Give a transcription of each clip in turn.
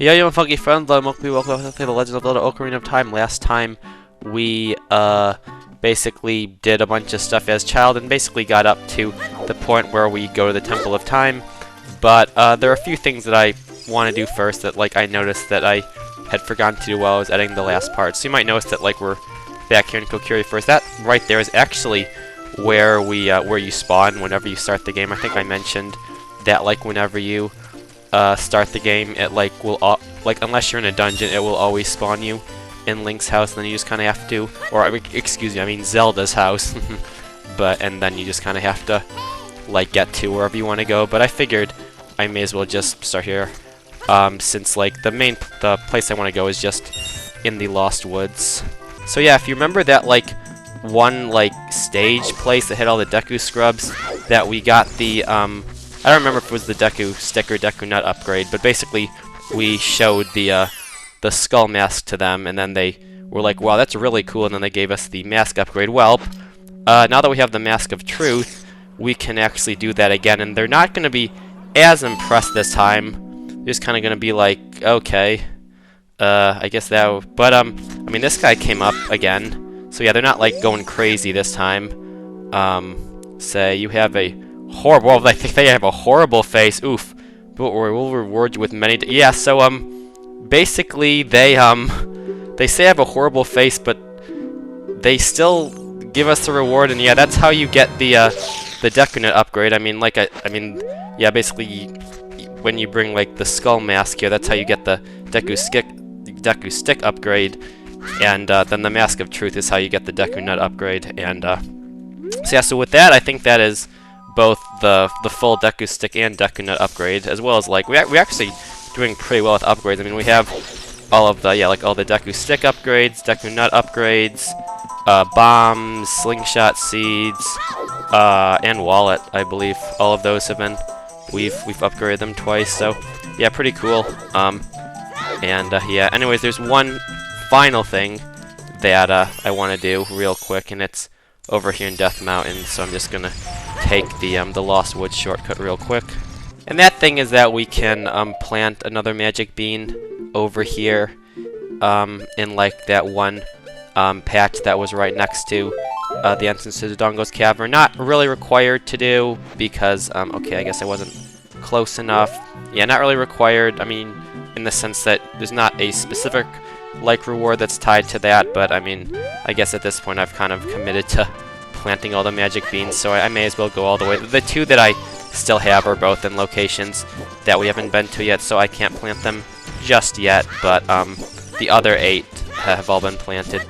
Yo, yo, funky friends, welcome to the Legend of Zelda Ocarina of Time. Last time, we, basically did a bunch of stuff as child and basically got up to the point where we go to the Temple of Time. But, there are a few things that I want to do first that, like, I noticed that I had forgotten to do while I was editing the last part. So you might notice that, like, we're back here in Kokiri first. That right there is actually where where you spawn whenever you start the game. I think I mentioned that, like, whenever you start the game, it will unless you're in a dungeon, it will always spawn you in Link's house, and then you just kind of have to, or excuse me, I mean Zelda's house, and then you just kind of have to like get to wherever you want to go. But I figured I may as well just start here, since like the place I want to go is just in the Lost Woods. So yeah, if you remember that like one like stage place that had all the Deku scrubs that we got the I don't remember if it was the Deku Stick or Deku Nut upgrade, but basically we showed the skull mask to them, and then they were like, wow, that's really cool, and then they gave us the mask upgrade. Well, now that we have the Mask of Truth, we can actually do that again, and they're not going to be as impressed this time. They're just kind of going to be like, okay, I guess that, but, I mean, this guy came up again, so yeah, they're not, like, going crazy this time. Say, you have a horrible, well, I think they have a horrible face, oof, but we'll reward you with many, yeah, so, basically, they say I have a horrible face, but they still give us the reward, and yeah, that's how you get the Deku Nut upgrade. I mean, like, I mean, yeah, basically, when you bring, like, the skull mask here, that's how you get the Deku Stick upgrade, and then the Mask of Truth is how you get the Deku Nut upgrade, and, so yeah, so with that, I think that is both the full Deku Stick and Deku Nut upgrade, as well as, like, we actually doing pretty well with upgrades. I mean, we have all of the, yeah, like all the Deku Stick upgrades, Deku Nut upgrades, bombs, slingshot seeds, and wallet, I believe. All of those have been, we've upgraded them twice, so yeah, pretty cool. Yeah, anyways, there's one final thing that I want to do real quick, and it's over here in Death Mountain, so I'm just gonna take the Lost Woods shortcut real quick. And that thing is that we can plant another magic bean over here in like that one patch that was right next to the entrance to the Dongo's Cavern. Not really required to do because, okay, I guess I wasn't close enough. Yeah, not really required, I mean, in the sense that there's not a specific like reward that's tied to that, but I mean, I guess at this point I've kind of committed to planting all the magic beans, so I may as well go all the way. The two that I still have are both in locations that we haven't been to yet, so I can't plant them just yet, but the other 8 have all been planted.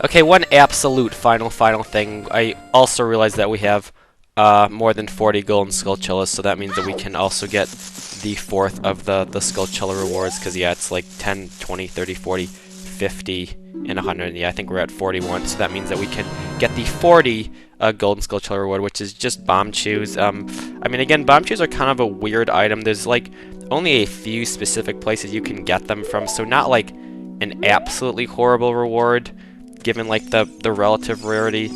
Okay, one absolute final thing. I also realized that we have more than 40 golden skulltulas, so that means that we can also get the 4th of the skulltula rewards, because yeah, it's like 10, 20, 30, 40, 50, and 100. Yeah, I think we're at 41, so that means that we can get the 40 golden skulltula reward, which is just bomb chews. I mean, again, bomb chews are kind of a weird item. There's like only a few specific places you can get them from, so not like an absolutely horrible reward given like the relative rarity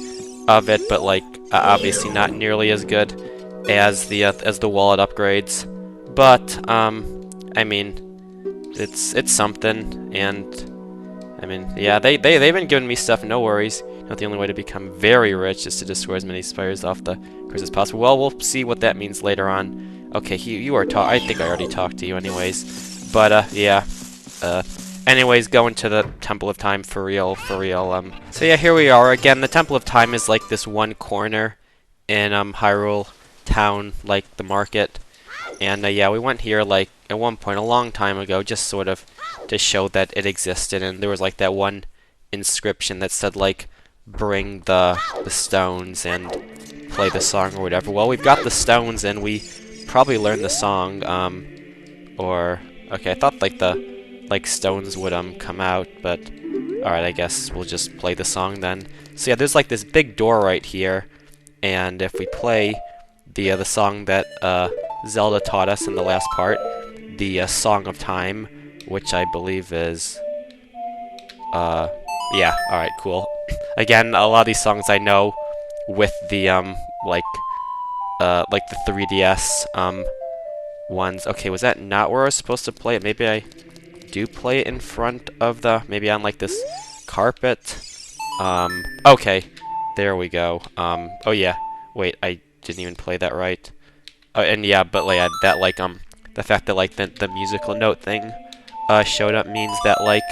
of it, but like obviously not nearly as good as the wallet upgrades. But I mean, it's something, and I mean, yeah, they've been giving me stuff, no worries. Not the only way to become very rich is to destroy as many spires off the course as possible. Well, we'll see what that means later on. Okay, you are I think I already talked to you anyways. But, yeah. Anyways, going to the Temple of Time for real. So yeah, here we are. Again, the Temple of Time is like this one corner in, Hyrule Town, like the market. And, yeah, we went here, like, at one point a long time ago, just sort of to show that it existed, and there was, like, that one inscription that said, like, bring the stones and play the song or whatever. Well, we've got the stones, and we probably learned the song, or, okay, I thought, like, the, like, stones would, come out, but, alright, I guess we'll just play the song then. So, yeah, there's, like, this big door right here, and if we play the song that, Zelda taught us in the last part, the Song of Time, which I believe is, yeah, alright, cool. Again, a lot of these songs I know with the, like the 3DS, ones. Okay, was that not where I was supposed to play it? Maybe I do play it in front of the, maybe on like this carpet. Okay, there we go. Oh yeah, wait, I didn't even play that right. And yeah, but like that like the fact that like the musical note thing showed up means that like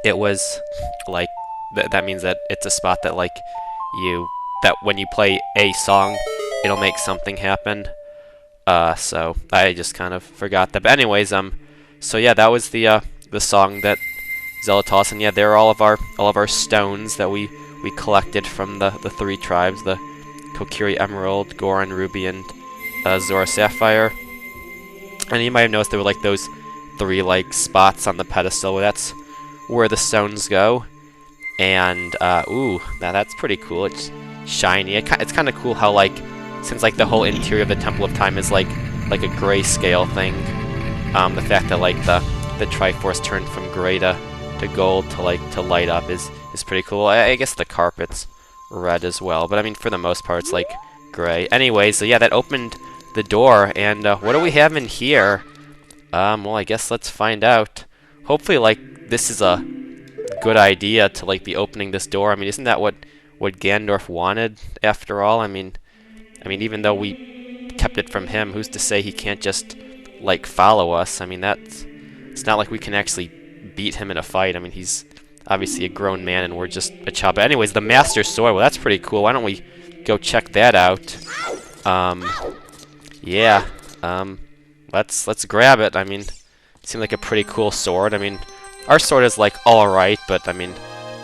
it was like that means that it's a spot that like that when you play a song, it'll make something happen. So I just kind of forgot that. But anyways, so yeah, that was the song that Zelda taught us, and yeah, there are all of our stones that we collected from the three tribes: the Kokiri Emerald, Goron Ruby, and Zora Sapphire. And you might have noticed there were like those three like spots on the pedestal where that's where the stones go. And ooh, now that's pretty cool. It's shiny. It's kind of cool how like since like the whole interior of the Temple of Time is like a grayscale thing. The fact that like the Triforce turned from gray to gold to light up is pretty cool. I guess the carpet's red as well, but I mean for the most part it's like gray. Anyway, so yeah, that opened the door, and what do we have in here? Well, I guess let's find out. Hopefully, like this is a good idea to like be opening this door. I mean, isn't that what Ganondorf wanted after all? I mean, even though we kept it from him, who's to say he can't just like follow us? I mean, it's not like we can actually beat him in a fight. I mean, he's obviously a grown man and we're just a child. But anyways, the Master Sword, well, that's pretty cool. Why don't we go check that out? Yeah, let's grab it. I mean, it seemed like a pretty cool sword. I mean, our sword is like all right, but I mean,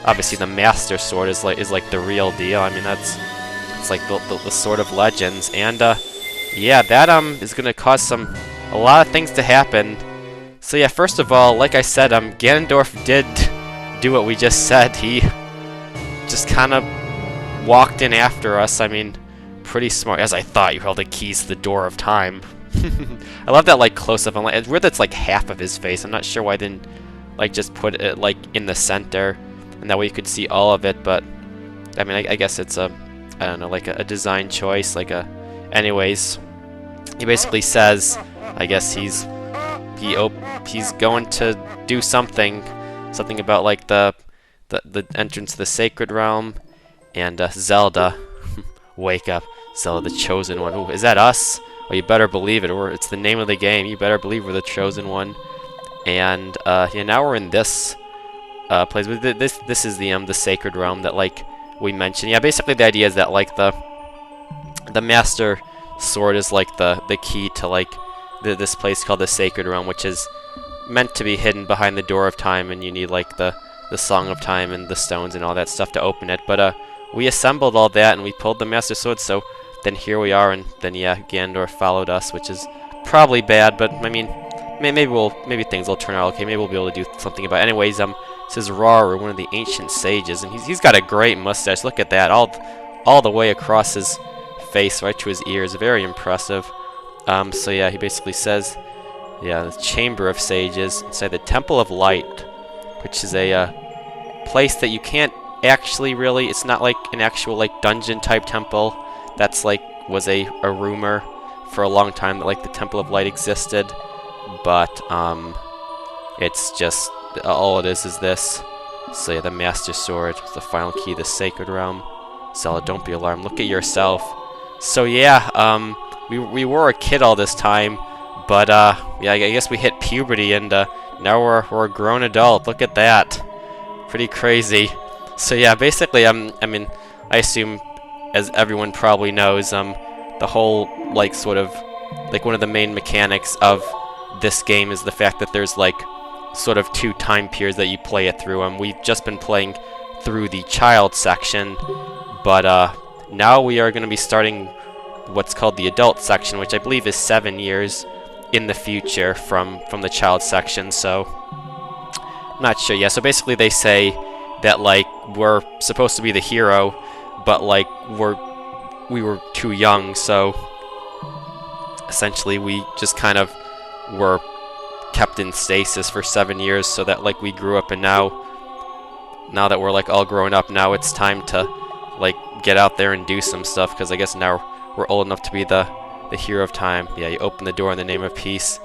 obviously the Master Sword is like the real deal. I mean, it's like the sword of legends, and yeah, that is gonna cause a lot of things to happen. So yeah, first of all, like I said, Ganondorf did do what we just said. He just kind of walked in after us. I mean, pretty smart, as I thought. You held the keys to the door of time. I love that like close up. It's weird that's like half of his face. I'm not sure why I didn't like just put it like in the center, and that way you could see all of it. But I mean, I guess it's I don't know, like a design choice. Anyways, he basically says, I guess he's going to do something about like the entrance to the sacred realm, and Zelda, wake up, Zelda, the chosen one. Ooh, is that us? Well, you better believe it. It's the name of the game. You better believe we're the chosen one. And yeah, now we're in this place. This is the sacred realm that like we mentioned. Yeah, basically the idea is that like the Master Sword is like the key to like this place called the Sacred Realm, which is meant to be hidden behind the Door of Time, and you need like the Song of Time and the stones and all that stuff to open it. But we assembled all that and we pulled the Master Sword, so then here we are, and then yeah, Ganondorf followed us, which is probably bad, but I mean, maybe things will turn out okay. Maybe we'll be able to do something about it. Anyways, this is Rauru, one of the ancient sages, and he's got a great mustache. Look at that, all the way across his face, right to his ears. Very impressive. So yeah, he basically says, yeah, the Chamber of Sages inside the Temple of Light, which is a place that you can't actually really. It's not like an actual like dungeon type temple. That's like was a rumor for a long time that like the Temple of Light existed, but it's just all it is this. So yeah, the Master Sword, the final key, the Sacred Realm. Zelda, don't be alarmed. Look at yourself. So yeah, we were a kid all this time, but yeah, I guess we hit puberty, and now we're a grown adult. Look at that, pretty crazy. So yeah, basically, I mean, I assume, as everyone probably knows, the whole like sort of like one of the main mechanics of this game is the fact that there's like sort of two time periods that you play it through. We've just been playing through the child section, but now we are going to be starting what's called the adult section, which I believe is 7 years in the future from the child section. So not sure. Yeah, so basically they say that like we're supposed to be the hero, but like we were too young, so essentially we just kind of were kept in stasis for 7 years, so that like we grew up, and now that we're like all grown up, now it's time to like get out there and do some stuff, because I guess now we're old enough to be the hero of time. Yeah, you open the door in the name of peace,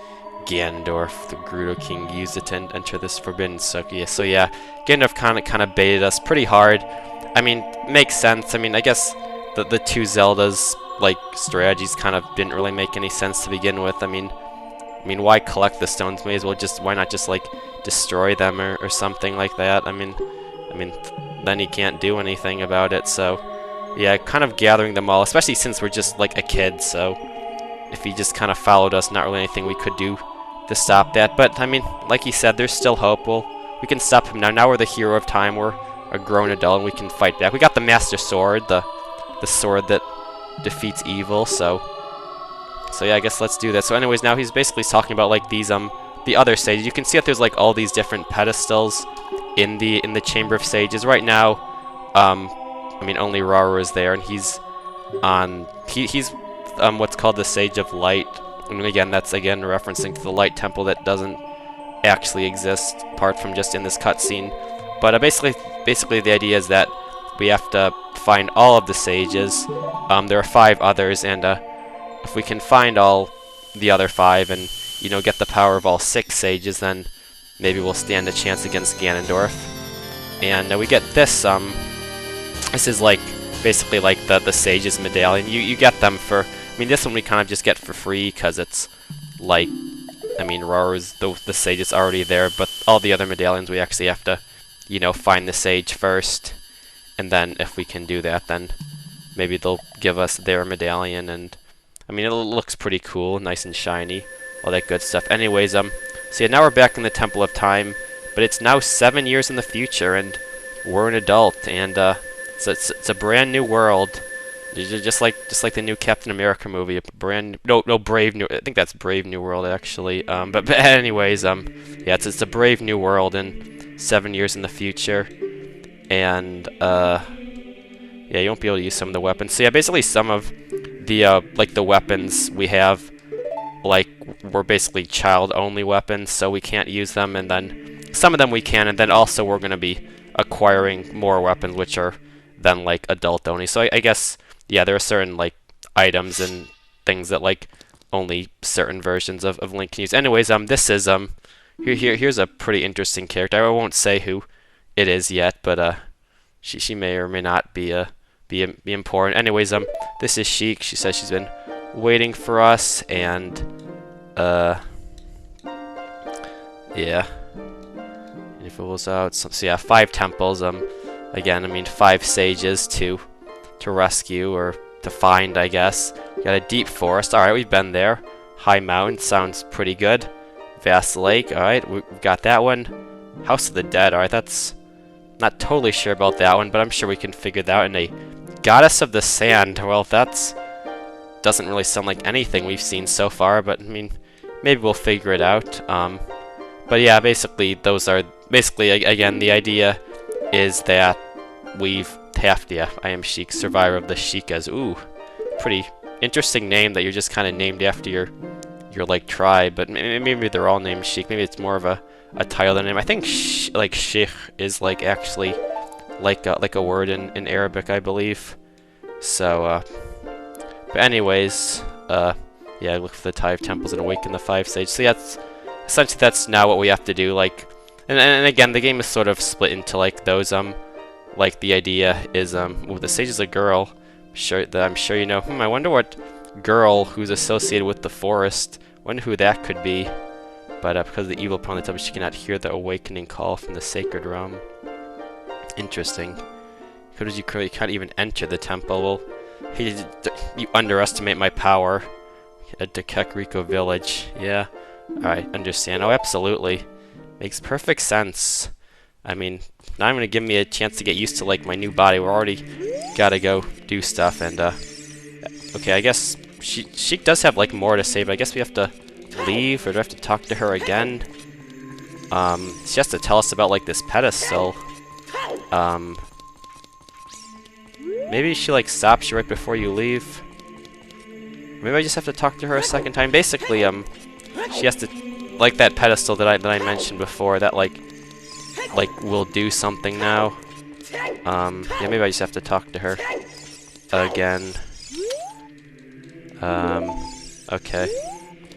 Ganondorf, the Gerudo King, used it to enter this Forbidden City. Yeah, so yeah, Ganondorf kind of baited us pretty hard. I mean, makes sense. I mean, I guess the two Zeldas like strategies kind of didn't really make any sense to begin with. I mean, why collect the stones? May as well why not just like destroy them or something like that? I mean, then he can't do anything about it. So yeah, kind of gathering them all, especially since we're just like a kid. So if he just kind of followed us, not really anything we could do to stop that. But I mean, like he said, there's still hope. We can stop him now. Now we're the hero of time. We're a grown adult, and we can fight back. We got the Master Sword, the sword that defeats evil. So yeah, I guess let's do that. So anyways, now he's basically talking about like these the other sages. You can see that there's like all these different pedestals in the Chamber of Sages. Right now, I mean, only Rauru is there, and he's what's called the Sage of Light. And again, that's again referencing to the Light Temple that doesn't actually exist apart from just in this cutscene. But basically the idea is that we have to find all of the sages. There are 5 others, and if we can find all the other 5 and get the power of all 6 sages, then maybe we'll stand a chance against Ganondorf. And we get this. This is like basically like the sages medallion. You get them for. I mean, this one we kind of just get for free because it's like, I mean, Rauru's the sage is already there, but all the other medallions we actually have to, find the sage first, and then if we can do that, then maybe they'll give us their medallion. And I mean, it looks pretty cool, nice and shiny, all that good stuff. Anyways, so yeah, now we're back in the Temple of Time, but it's now 7 years in the future, and we're an adult, and so it's a brand new world. Just like the new Captain America movie, Brave New. I think that's Brave New World actually. But anyways, yeah, it's a brave new world in 7 years in the future, and yeah, you won't be able to use some of the weapons. So yeah, basically some of the like the weapons we have, like were basically child-only weapons, so we can't use them, and then some of them we can, and then also we're gonna be acquiring more weapons which are then like adult only. So I guess. Yeah, there are certain like items and things that like only certain versions of Link can use. Anyways, this is here's a pretty interesting character. I won't say who it is yet, but she may or may not be important. Anyways, this is Sheik. She says she's been waiting for us, and yeah. If it was out, so yeah, 5 temples. Again, I mean 5 sages to rescue or to find, I guess. Got a deep forest. Alright, we've been there. High mountain sounds pretty good. Vast lake. Alright, we've got that one. House of the Dead. Alright, that's not totally sure about that one, but I'm sure we can figure that out. And a Goddess of the Sand. Well, that's doesn't really sound like anything we've seen so far, but I mean, maybe we'll figure it out. But yeah, basically those are again the idea is that we've yeah, I am Sheik, survivor of the Sheikas. Ooh, pretty interesting name that you're just kind of named after your like tribe, but maybe they're all named Sheik. Maybe it's more of a title than a name. I think like Sheikh is like actually like a word in Arabic, I believe. So, but anyways, yeah, look for the 5 temples and awaken the 5 sages. So yeah, essentially that's now what we have to do. Like, and again, the game is sort of split into like those like the idea is well, the sage is a girl. I'm sure you know. I wonder what girl who's associated with the forest. Wonder who that could be. But because of the evil upon the temple, she cannot hear the awakening call from the sacred realm. Interesting. Because you can't even enter the temple. Well, you underestimate my power. At the Kakariko village. Yeah. Alright, understand. Oh, absolutely. Makes perfect sense. I mean, now I'm gonna give me a chance to get used to like my new body. We're already gotta go do stuff, and okay, I guess she does have like more to say, but I guess we have to leave, or do I have to talk to her again? She has to tell us about like this pedestal. Maybe she like stops you right before you leave. Maybe I just have to talk to her a second time. Basically, she has to like that pedestal that I mentioned before. That like will do something now. Yeah, maybe I just have to talk to her again. Okay.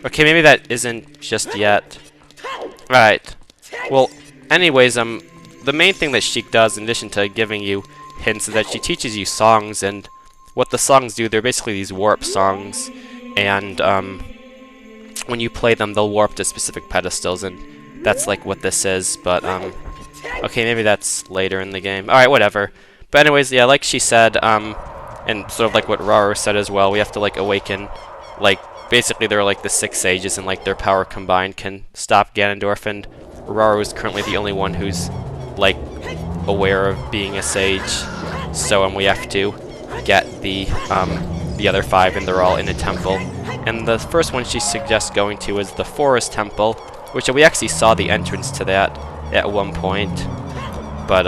Okay, maybe that isn't just yet. Alright. Well, anyways, the main thing that Sheik does, in addition to giving you hints, is that she teaches you songs, and what the songs do, they're basically these warp songs, and, when you play them, they'll warp to specific pedestals, and that's, like, what this is, but, okay, maybe that's later in the game. Alright, whatever. But anyways, yeah, like she said, and sort of like what Raru said as well, we have to, like, awaken, like, basically they're like the 6 sages, and, like, their power combined can stop Ganondorf, and Raru is currently the only one who's, like, aware of being a sage, so, we have to get the other 5, and they're all in a temple. And the first one she suggests going to is the Forest Temple, which we actually saw the entrance to that at one point, but,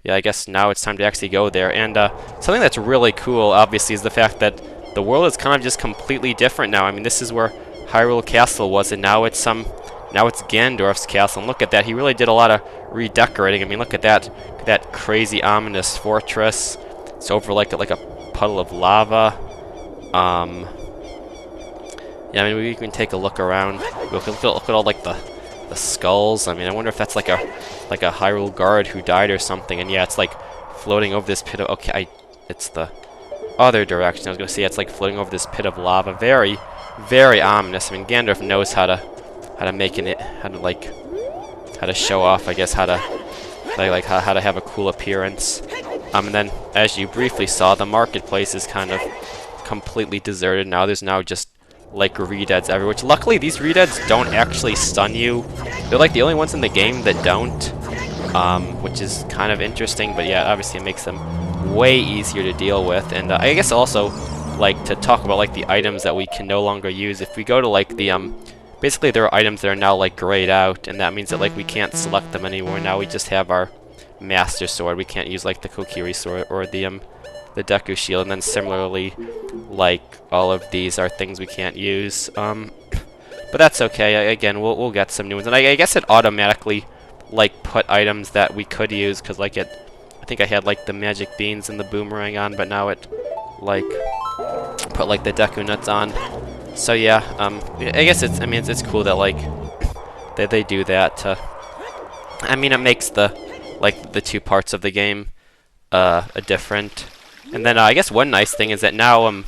yeah, I guess now it's time to actually go there. And something that's really cool, obviously, is the fact that the world is kind of just completely different now. I mean, this is where Hyrule Castle was, and now it's Ganondorf's castle. And look at that, he really did a lot of redecorating. I mean, look at that crazy ominous fortress. It's over like a puddle of lava. Yeah, I mean, we can take a look around. Look at all like the skulls. I mean, I wonder if that's like a Hyrule guard who died or something. And yeah, it's like floating over this pit of, okay, it's the other direction. I was gonna say it's like floating over this pit of lava. Very, very ominous. I mean, Ganondorf knows how to make it, how to show off, I guess, how to have a cool appearance. And then, as you briefly saw, the marketplace is kind of completely deserted now. There's now just like redeads everywhere, which luckily these redeads don't actually stun you. They're like the only ones in the game that don't, which is kind of interesting, but yeah, obviously it makes them way easier to deal with. And I guess also, like, to talk about like the items that we can no longer use, if we go to like the, basically there are items that are now like grayed out, and that means that like we can't select them anymore. Now we just have our Master Sword. We can't use like the Kokiri Sword or the Deku Shield, and then similarly, like, all of these are things we can't use. But that's okay. Again, we'll get some new ones, and I guess it automatically like put items that we could use, because like I think I had like the magic beans and the boomerang on, but now it like put like the Deku Nuts on. So yeah, I guess it's cool that like they do that. I mean, it makes the two parts of the game a different. And then I guess one nice thing is that now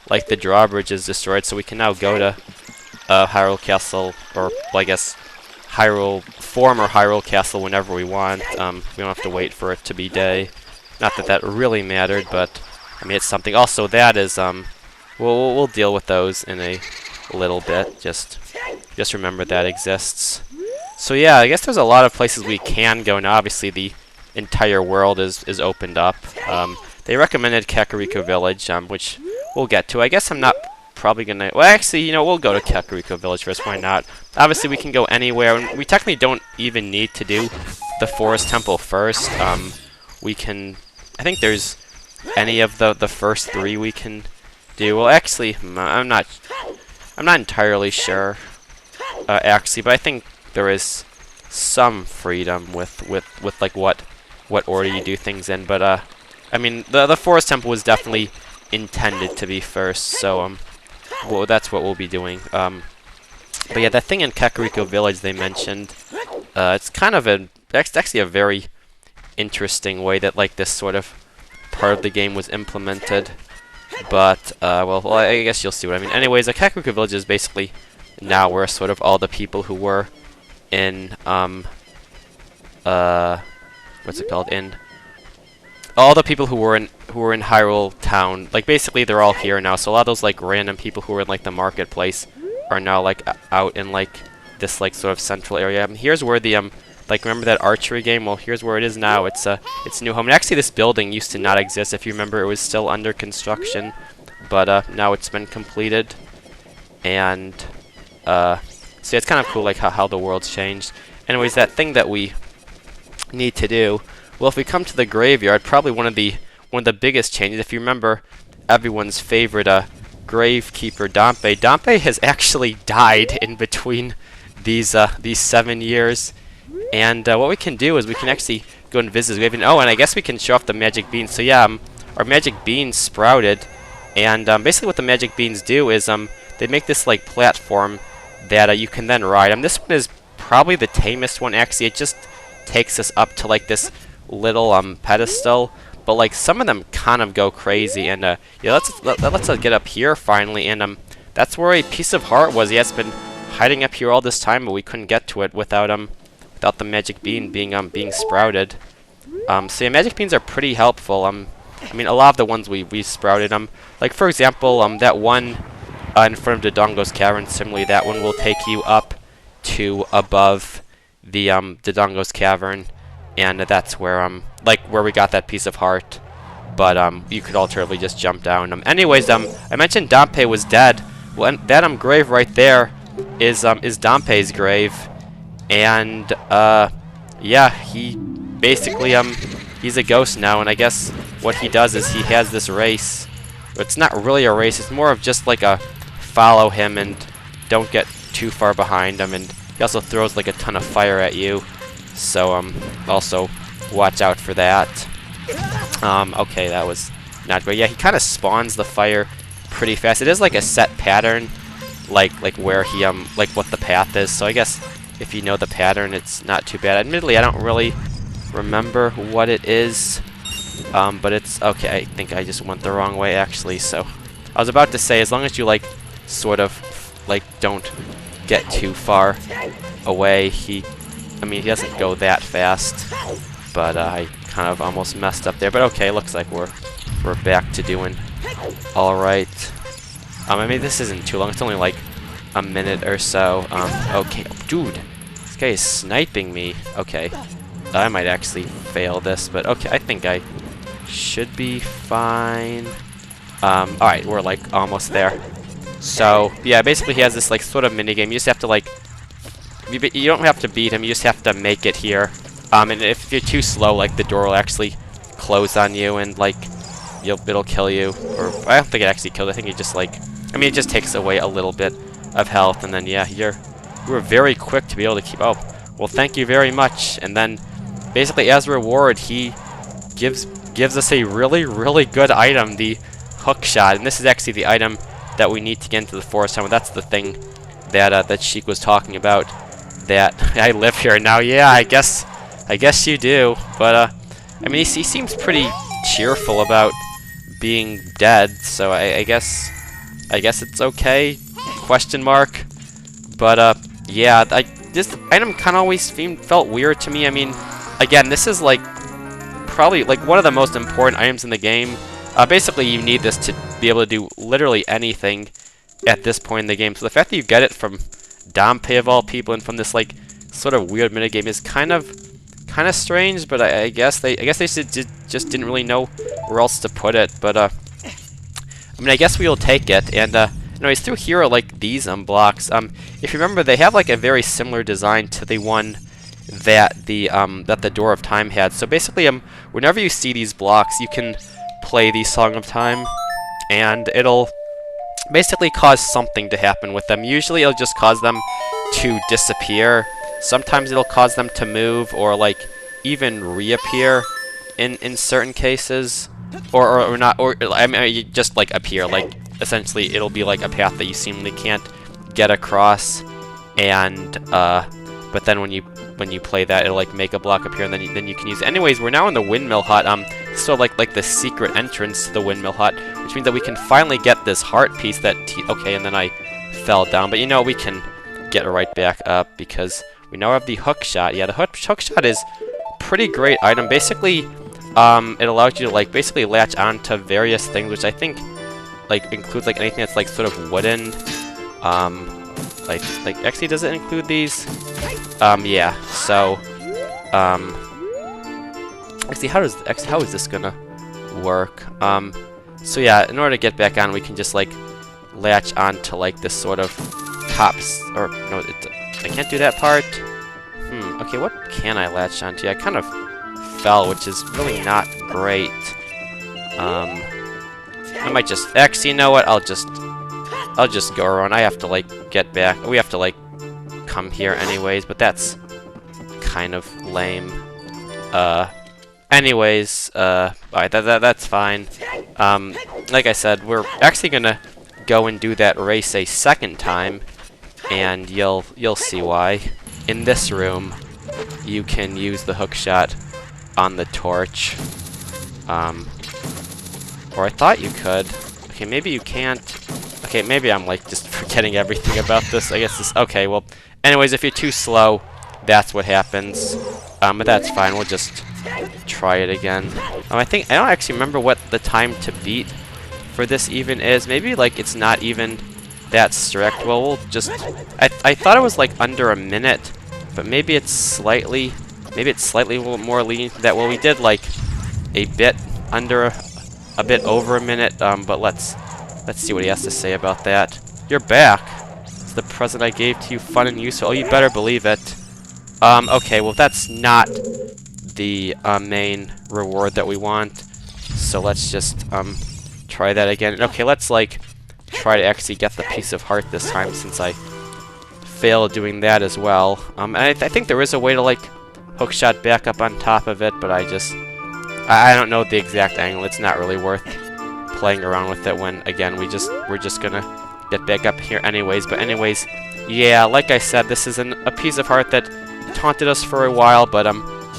like the drawbridge is destroyed, so we can now go to Hyrule Castle, or well, I guess former Hyrule Castle whenever we want. We don't have to wait for it to be day. Not that that really mattered, but I mean it's something. Also, that is we'll deal with those in a little bit. Just remember that exists. So yeah, I guess there's a lot of places we can go now. Obviously, the entire world is opened up. They recommended Kakariko Village, which we'll get to. I guess I'm not probably gonna. Well, actually, you know, we'll go to Kakariko Village first. Why not? Obviously, we can go anywhere, and we technically don't even need to do the Forest Temple first. We can. I think there's any of the first 3 we can do. Well, actually, I'm not entirely sure. Actually, but I think there is some freedom with like what order you do things in. But I mean, the Forest Temple was definitely intended to be first, so well, that's what we'll be doing. But yeah, that thing in Kakariko Village they mentioned, it's kind of actually a very interesting way that like this sort of part of the game was implemented. But well, I guess you'll see what I mean. Anyways, the Kakariko Village is basically now where sort of all the people who were in what's it called, in all the people who were in Hyrule Town, like basically they're all here now. So a lot of those like random people who were in like the marketplace are now like out in like this like sort of central area. Here's where the like, remember that archery game? Well, here's where it is now. It's new home. And actually, this building used to not exist. If you remember, it was still under construction, but now it's been completed. And so yeah, it's kind of cool like how the world's changed. Anyways, that thing that we need to do. Well, if we come to the graveyard, probably one of the biggest changes. If you remember, everyone's favorite gravekeeper Dampé. Dampé has actually died in between these 7 years. And what we can do is we can actually go and visit his grave. And oh, and I guess we can show off the magic beans. So yeah, our magic beans sprouted, and basically what the magic beans do is they make this like platform that you can then ride. This one is probably the tamest one. Actually, it just takes us up to like this little pedestal. But like some of them kind of go crazy, and yeah, let's get up here finally, and that's where a piece of heart was. Yeah, it's been hiding up here all this time, but we couldn't get to it without the magic bean being sprouted. So yeah, magic beans are pretty helpful. I mean, a lot of the ones we sprouted, like for example, that one in front of Dodongo's cavern, similarly, that one will take you up to above the Dodongo's cavern, and that's where like where we got that piece of heart. But you could alternatively just jump down. Anyways, I mentioned Dompe was dead. Well, and that grave right there is Dompe's grave, and yeah, he basically he's a ghost now, and I guess what he does is he has this race. It's not really a race, it's more of just like a follow him and don't get too far behind him, and he also throws like a ton of fire at you, so also watch out for that. Okay, that was not great. Yeah, he kind of spawns the fire pretty fast. It is like a set pattern, like where he like what the path is, so I guess if you know the pattern, it's not too bad. Admittedly, I don't really remember what it is, but it's okay. I think I just went the wrong way actually, so I was about to say, as long as you like sort of like don't get too far away, I mean he doesn't go that fast, but I kind of almost messed up there. But okay, looks like we're back to doing alright. I mean, this isn't too long, it's only like a minute or so. Okay, dude, this guy is sniping me. Okay, I might actually fail this, but okay, I think I should be fine. Alright, we're like almost there. So yeah, basically he has this like sort of mini game. You just have to like, you don't have to beat him, you just have to make it here. And if you're too slow, like the door will actually close on you, and like it'll kill you. Or I don't think it actually kills. I think it just like, I mean, it just takes away a little bit of health, and then yeah, you were very quick to be able to keep. Oh, well, thank you very much. And then basically as a reward, he gives us a really good item, the hook shot, and this is actually the item that we need to get into the forest home. That's the thing that that Sheik was talking about. That I live here now. Yeah, I guess you do. But I mean, he seems pretty cheerful about being dead. So I guess it's okay. Question mark. But yeah, this item kind of always felt weird to me. I mean, again, this is like probably like one of the most important items in the game. Basically, you need this to be able to do literally anything at this point in the game. So the fact that you get it from Dompe of all people, and from this like sort of weird minigame, is kind of strange. But I guess they just didn't really know where else to put it. But I mean, I guess we'll take it. And anyways, through here are like these blocks. If you remember, they have like a very similar design to the one that the Door of Time had. So basically, whenever you see these blocks, you can play the Song of Time, and it'll basically cause something to happen with them. Usually it'll just cause them to disappear. Sometimes it'll cause them to move, or like even reappear in certain cases, or not, or I mean, just like appear. Like essentially it'll be like a path that you seemingly can't get across, and but then when you play that, it'll like make a block appear, and then you can use it. Anyways, we're now in the Windmill Hut. So like the secret entrance to the Windmill Hut, which means that we can finally get this heart piece that okay, and then I fell down, but you know, we can get right back up because we now have the hook shot. Yeah, the hook shot is pretty great item. Basically, it allows you to like basically latch onto various things, which I think like includes like anything that's like sort of wooden. Like actually, does it include these? Yeah. So, actually, how is this gonna work? So yeah, in order to get back on, we can just like latch onto like this sort of tops, or no, I can't do that part. Okay, what can I latch onto? I kind of fell, which is really not great. I might just actually, you know what? I'll just go around. I have to like get back. We have to like come here anyways, but that's kind of lame. Anyways, alright, that's fine. Like I said, we're actually gonna go and do that race a second time, and you'll see why. In this room, you can use the hook shot on the torch. Or I thought you could. Okay, maybe you can't. Okay, maybe I'm like just forgetting everything about this. I guess this. Okay, well, anyways, if you're too slow, that's what happens. But that's fine. We'll just try it again. I don't actually remember what the time to beat for this even is. Maybe like it's not even that strict. Well, we'll just. I thought it was like under a minute, but maybe it's slightly more lenient to that. Well, we did like a bit under a bit over a minute. But let's see what he has to say about that. You're back. It's the present I gave to you, fun and useful. Oh, you better believe it. Okay, well that's not the main reward that we want. So let's just try that again. Okay, let's like try to actually get the piece of heart this time, since I failed doing that as well. And I think there is a way to like hookshot back up on top of it, but I don't know the exact angle. It's not really worth playing around with it when, again, we're just gonna get back up here anyways. But anyways, yeah, like I said, this is a piece of heart that taunted us for a while, but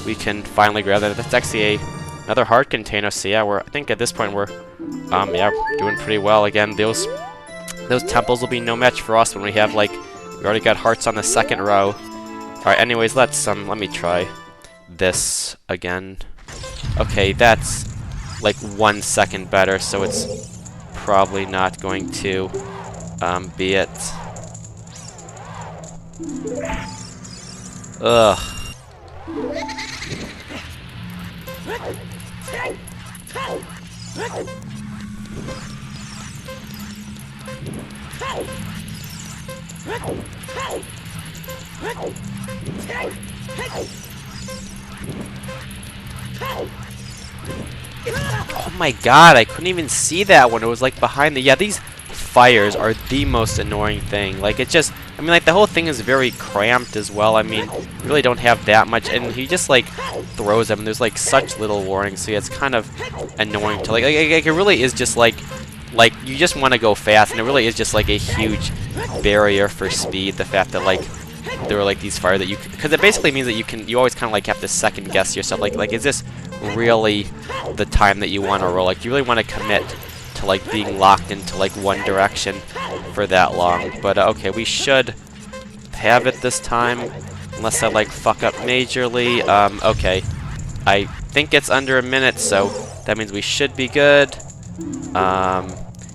we can finally grab that. That's actually another heart container. So yeah, I think at this point we're yeah, doing pretty well. Again, those temples will be no match for us when we have like we already got hearts on the second row. All right, anyways, let me try this again. Okay, that's like 1 second better, so it's probably not going to be it. Ugh. Oh my god, I couldn't even see that one. It was like behind the... Yeah, these fires are the most annoying thing. Like, it just... I mean, like, the whole thing is very cramped as well. I mean, you really don't have that much. And he just, like, throws them. There's, like, such little warning. So, yeah, it's kind of annoying to... Like it really is just, like, you just want to go fast. And it really is just, like, a huge barrier for speed. The fact that, like, there are, like, these fire that you... Because it basically means that you always kind of, like, have to second guess yourself. Like, is this really the time that you want to roll? Like, you really want to commit to like being locked into like one direction for that long. But okay, we should have it this time, unless I like fuck up majorly. Okay, I think it's under a minute, so that means we should be good.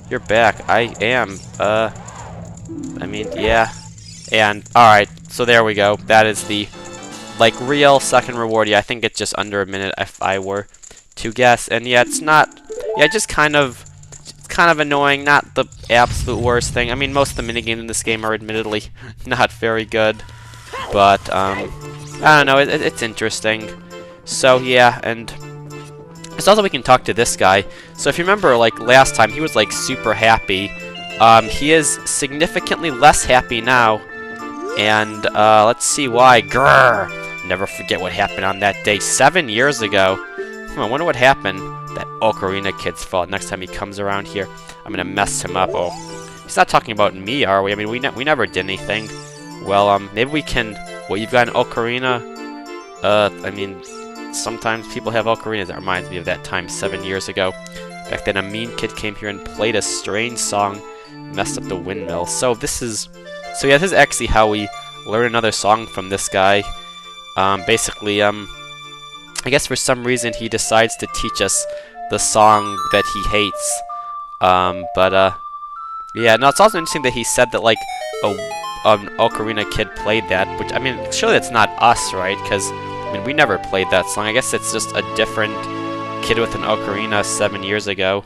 You're back. I am. I mean, yeah. And alright, so there we go. That is the like real second reward. Yeah, I think it's just under a minute if I were to guess. And yeah, it's not. Yeah, it's kind of annoying. Not the absolute worst thing. I mean, most of the minigames in this game are admittedly not very good, but I don't know. It's interesting. So yeah, and it's also we can talk to this guy. So if you remember, like last time, he was like super happy. He is significantly less happy now, and let's see why. Grrr. Never forget what happened on that day 7 years ago. I wonder what happened. That Ocarina kid's fault. Next time he comes around here, I'm gonna mess him up. Oh, he's not talking about me, are we? I mean, we never did anything. Well, maybe we can. Well, you've got an Ocarina. I mean, sometimes people have ocarinas. That reminds me of that time 7 years ago. Back then, a mean kid came here and played a strange song, messed up the windmill. So this is actually how we learn another song from this guy. Basically, I guess for some reason he decides to teach us the song that he hates. Yeah, no, it's also interesting that he said that, like, an Ocarina kid played that, which, I mean, surely that's not us, right? Because, I mean, we never played that song. I guess it's just a different kid with an Ocarina 7 years ago.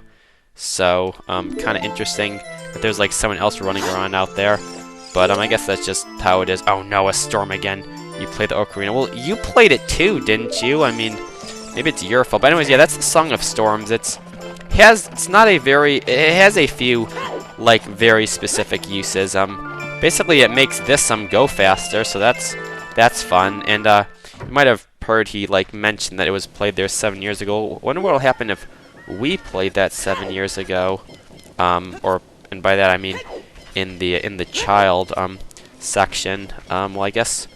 So, kind of interesting that there's, like, someone else running around out there. But, I guess that's just how it is. Oh no, a storm again. You played the Ocarina. Well, you played it too, didn't you? I mean, maybe it's your fault. But anyways, yeah, that's the Song of Storms. It has a few, like, very specific uses. Basically, it makes this go faster, so that's fun. And you might have heard he like mentioned that it was played there 7 years ago. I wonder what will happen if we played that 7 years ago, or and by that I mean in the child section. Well, I guess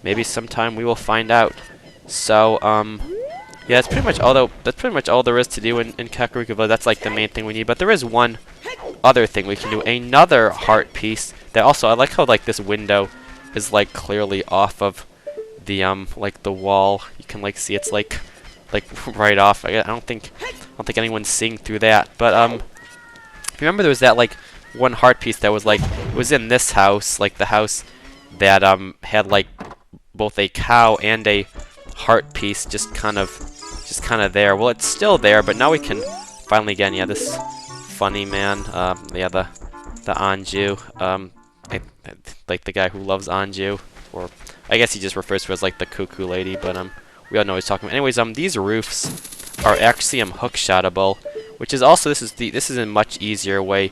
maybe sometime we will find out. So yeah, that's pretty much all there is to do in Kakariko Village. That's like the main thing we need. But there is one other thing we can do. Another heart piece that also, I like how like this window is like clearly off of the like the wall. You can like see it's like right off. I don't think anyone's seeing through that. But if you remember, there was that like one heart piece that was like, it was in this house, like the house that had like both a cow and a heart piece just kind of there. Well, it's still there, but now we can finally get, yeah, this funny man, yeah, the Anju, like the guy who loves Anju, or I guess he just refers to her as like the cuckoo lady, but we all know what he's talking about. Anyways, these roofs are actually hookshotable, which is also, this is a much easier way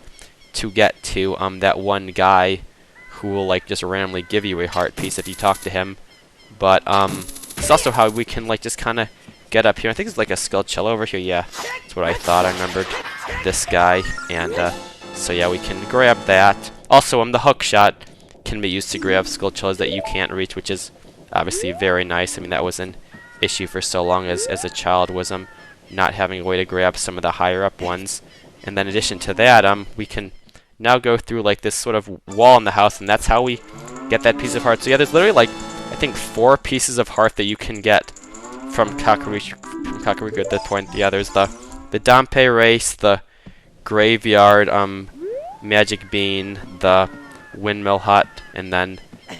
to get to that one guy who will like just randomly give you a heart piece if you talk to him. But it's also how we can like just kind of get up here. I think it's like a Skulltula over here. Yeah, that's what I thought. I remembered this guy, and so yeah, we can grab that. Also, the hook shot can be used to grab Skulltulas that you can't reach, which is obviously very nice. I mean, that was an issue for so long as a child, was not having a way to grab some of the higher up ones. And then in addition to that, we can now go through like this sort of wall in the house, and that's how we get that piece of heart. So yeah, there's literally like, I think 4 pieces of heart that you can get from Kakariko at this point. Yeah, there's the Dampé race, the graveyard magic bean, the windmill hut, and then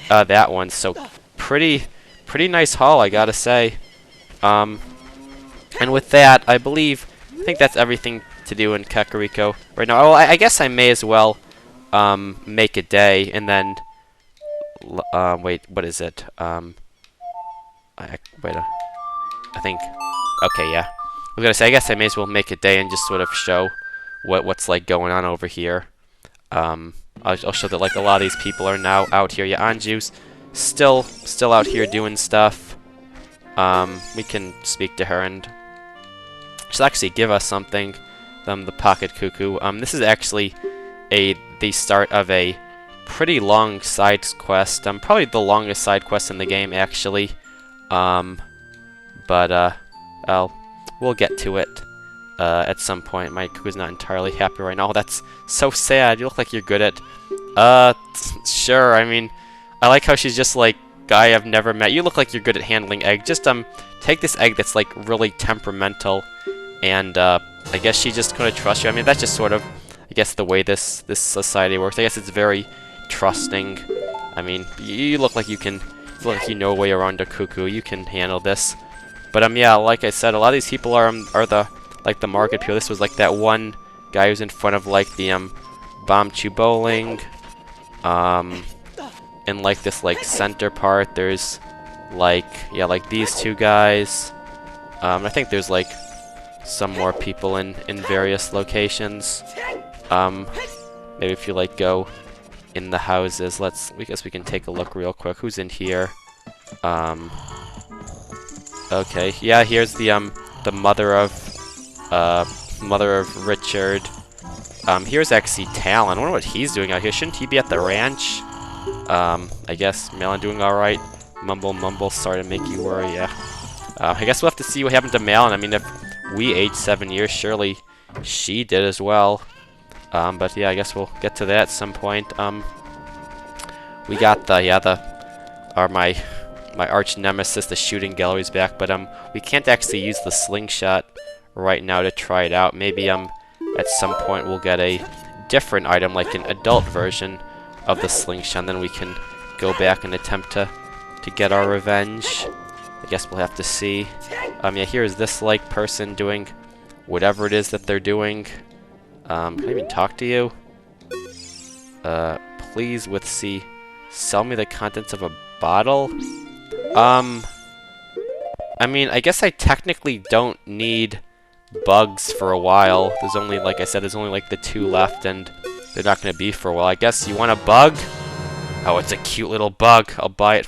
that one. So pretty nice haul, I gotta say. And with that, I think that's everything to do in Kakariko right now. Oh, I guess I may as well make a day, and then wait, what is it? I think, okay, yeah. I was gonna say, I guess I may as well make a day and just sort of show what's like going on over here. I'll show that like a lot of these people are now out here. Yeah, Anju's still out here doing stuff. We can speak to her, and she'll actually give us something. The Pocket Cuckoo. This is actually the start of a pretty long side quest. Probably the longest side quest in the game, actually. But we'll get to it at some point. My Cuckoo's not entirely happy right now. Oh, that's so sad. You look like you're good at. Sure. I mean, I like how she's just like, guy I've never met. You look like you're good at handling egg. Just take this egg that's like really temperamental, and I guess she just couldn't trust you. I mean, that's just sort of, I guess, the way this society works. I guess it's very trusting. I mean, you look like you know a way around a cuckoo. You can handle this. But yeah, like I said, a lot of these people are the like the market people. This was like that one guy who's in front of like the Bombchu Bowling. And like this like center part, there's like, yeah, like these 2 guys. I think there's like some more people in various locations. Maybe if you like go in the houses, I guess we can take a look real quick. Who's in here? Okay, yeah, here's the mother of Richard. Here's actually Talon. I wonder what he's doing out here. Shouldn't he be at the ranch? I guess Malin doing alright. Mumble, sorry to make you worry, yeah. I guess we'll have to see what happened to Malin. I mean, if we aged 7 years, surely she did as well. But yeah, I guess we'll get to that at some point. We got my arch nemesis, the shooting gallery's back, but we can't actually use the slingshot right now to try it out. Maybe at some point we'll get a different item, like an adult version of the slingshot, and then we can go back and attempt to get our revenge. I guess we'll have to see. Yeah, here's this like person doing whatever it is that they're doing. Can I even talk to you? Please with C, sell me the contents of a bottle. I mean, I guess I technically don't need bugs for a while. There's only, like I said, there's only like the 2 left, and they're not going to be for a while. I guess you want a bug? Oh, it's a cute little bug. I'll buy it.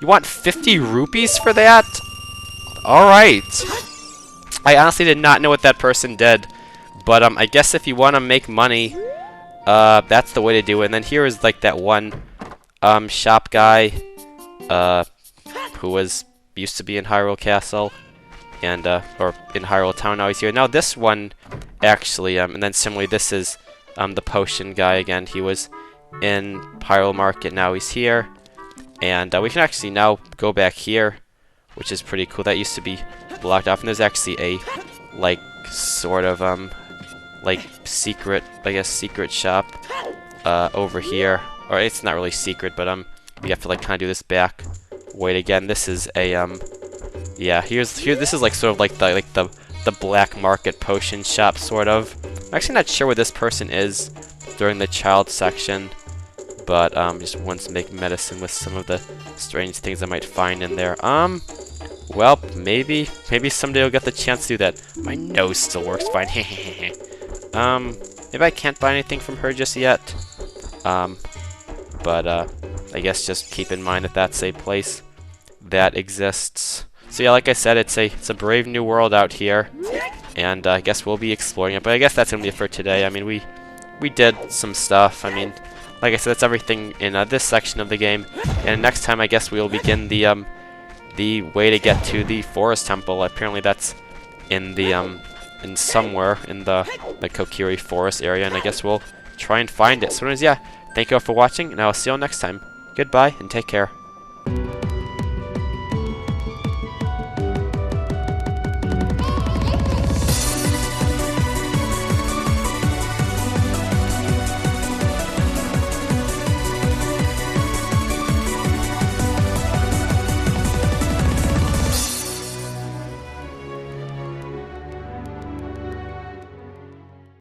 You want 50 rupees for that? Alright. I honestly did not know what that person did. But I guess if you want to make money, That's the way to do it. And then here is like that one shop guy who used to be in Hyrule Castle and or in Hyrule Town. Now he's here. Now this one actually and then similarly this is the potion guy again. He was in Hyrule Market. Now he's here. And we can actually now go back here, which is pretty cool. That used to be blocked off, and there's actually a like sort of like secret, I guess, secret shop over here. Or it's not really secret, but we have to like kind of do this back. Wait again. This is a yeah. This is like sort of like the black market potion shop sort of. I'm actually not sure where this person is during the child section, but just wants to make medicine with some of the strange things I might find in there. Well, maybe someday I'll get the chance to do that. My nose still works fine. Maybe I can't buy anything from her just yet. But I guess just keep in mind that that's a place that exists. So yeah, like I said, it's a brave new world out here, and I guess we'll be exploring it. But I guess that's gonna be it for today. I mean, we did some stuff. I mean, like I said, that's everything in this section of the game. And next time, I guess we'll begin the way to get to the Forest Temple. Apparently, that's in the in somewhere in the Kokiri Forest area, and I guess we'll try and find it. So anyways, yeah, thank you all for watching, and I'll see you all next time. Goodbye, and take care.